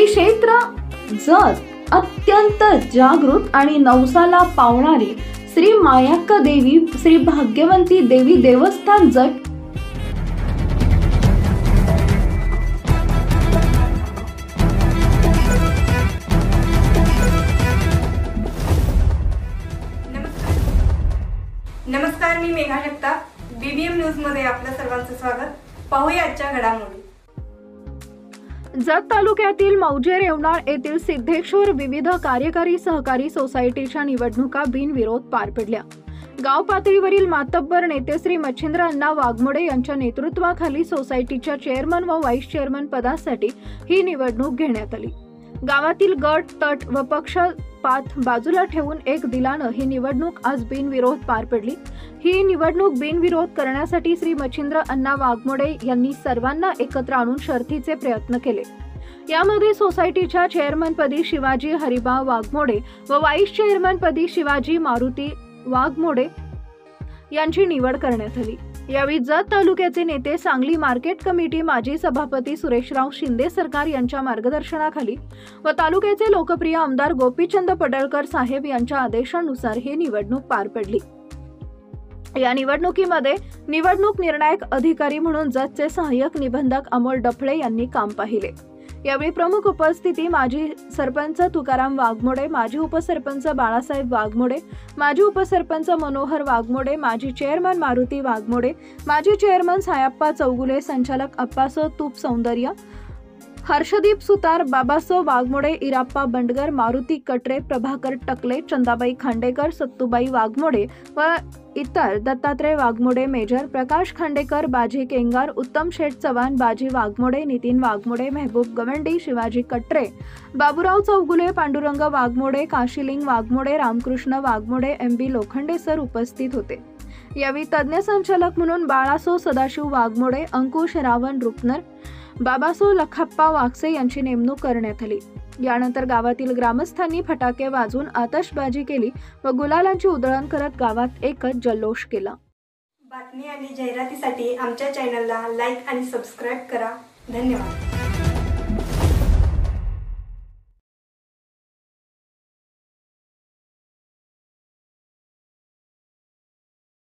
श्री क्षेत्र जत अत्यंत जागृत आणि नवसाला पावणारी श्री मायाक्का देवी श्री भाग्यवंती देवी देवस्थान जत नमस्कार, मी मेघा जगताप. बीबीएम न्यूज मध्ये आपल्या सर्वांचं स्वागत. पाहूया आजच्या घडामोडी. जत तालुक्यातील मौजे रेवणाळ येथील सिद्धेश्वर विविध कार्यकारी सहकारी सोसायटीच्या निवडणुका बिनविरोध पार पडल्या. गाव पातळीवरील मातब्बर नेते श्री मच्छिंद्र अण्णा वाघमोडे यांच्या नेतृत्वाखाली सोसायटीच्या चेअरमन व व्हाईस चेअरमन पदासाठी ही निवडणूक घेण्यात आली. गावातील गट, तट व पक्षपात बाजूला ठेवून एक दिलानं ही निवडणूक आज बिनविरोध पार पडली. ही निवडणूक बिनविरोध करण्यासाठी श्री मच्छिंद्र अण्णा वाघमोडे यांनी सर्वांना एकत्र आणून शर्थीचे प्रयत्न केले. यामध्ये सोसायटीच्या चेअरमनपदी शिवाजी हरिबा वाघमोडे व व्हाईस चेअरमनपदी शिवाजी मारुती वाघमोडे यांची निवड करण्यात आली. यावेळी जत तालुक्याचे नेते, सांगली मार्केट कमिटी माजी सभापती सुरेशराव शिंदे सरकार यांच्या मार्गदर्शनाखाली व तालुक्याचे लोकप्रिय आमदार गोपीचंद पडळकर साहेब यांच्या आदेशानुसार ही निवडणूक पार पडली. या निवडणुकीमध्ये निवडणूक निर्णायक अधिकारी म्हणून जतचे सहाय्यक निबंधक अमोल डफळे यांनी काम पाहिले. यावेळी प्रमुख उपस्थिती माजी सरपंच तुकाराम वाघमोडे, माजी उपसरपंच बाळासाहेब वाघमोडे, माजी उपसरपंच मनोहर वाघमोडे, माजी चेअरमन मारुती वाघमोडे, माजी चेअरमन सायप्पा चौगुले, संचालक अप्पासो तूप सौंदर्य, हर्षदीप सुतार, बाबासो वाघमोडे, इराप्पा बंडगर, मारुती कटरे, प्रभाकर टकले, चंदाबाई खांडेकर, सत्तूबाई वाघमोडे व इतर, दत्तात्रय वाघमोडे, मेजर प्रकाश खांडेकर, बाजी केंगार, उत्तम शेठ चव्हाण, बाजी वाघमोडे, नितीन वाघमोडे, मेहबूब गवंडी, शिवाजी कटरे, बाबूराव चौगुले, पांडुरंग वाघमोडे, काशीलिंग वाघमोडे, रामकृष्ण वाघमोडे, MB लोखंडे सर उपस्थित होते. यावेळी तज्ञ संचालक म्हणून बाळासो सदाशिव वाघमोडे, अंकुश रावण रुपनर, बाबासो लखाप्पा वागसे यांची नेमणूक करण्यात आली. यानंतर गावातील ग्रामस्थांनी फटाके वाजवून आतषबाजी केली व गुलालांची उधळण करत गावात एकच जल्लोष केला. बातमी आणि जाहिरातीसाठी आमच्या चॅनलला लाईक आणि सबस्क्राईब करा. धन्यवाद.